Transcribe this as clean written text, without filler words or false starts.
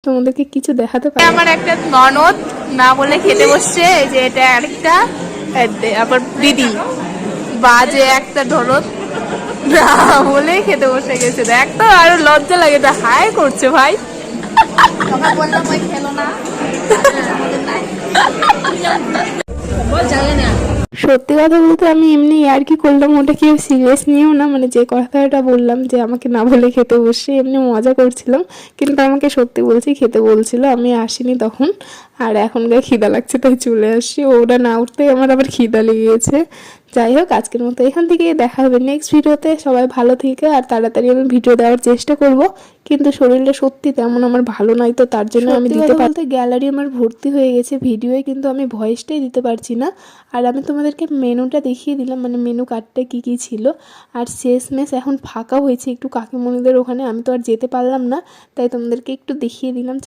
তোমাদেরকে কিছু দেখাতে পারি। আমার একটা ননদ না বলে খেতে বসছে, এই যে এটা আরেকটা, আবার দিদি বাজে একটা ধরত না বলে খেতে বসে গেছে। দেখ তো আরো লজ্জা লাগে, তা হাই করছে ভাই। বললাম ওই খেলো না, সত্যি কথা বলতে আমি এমনি আর কি করলাম, ওটা কেউ সিরিয়াস নিয়েও না, মানে যে কথাটা বললাম যে আমাকে না বলে খেতে বসে, এমনি মজা করছিলাম, কিন্তু আমাকে সত্যি বলছি খেতে বলছিল, আমি আসিনি তখন। আর এখনকার খিদা লাগছে তাই চলে আসছি, ওরা না উঠতেই আমার আবার খিদা লেগে গেছে। যাই হোক, আজকের মতো এখান থেকে দেখা হবে নেক্সট ভিডিওতে। সবাই ভালো থেকে, আর তাড়াতাড়ি আমি ভিডিও দেওয়ার চেষ্টা করব, কিন্তু শরীরটা সত্যি তেমন আমার ভালো নয়, তো তার জন্য আমি দিতে বলতে গ্যালারি আমার ভর্তি হয়ে গেছে ভিডিওয়ে, কিন্তু আমি ভয়েসটাই দিতে পারছি না। আর আমি তোমাদেরকে মেনুটা দেখিয়ে দিলাম, মানে মেনু কার্ডটা কী কী ছিল। আর শেষমেশ এখন ফাঁকা হয়েছে একটু কাকিমণিদের ওখানে, আমি তো আর যেতে পারলাম না, তাই তোমাদেরকে একটু দেখিয়ে দিলাম।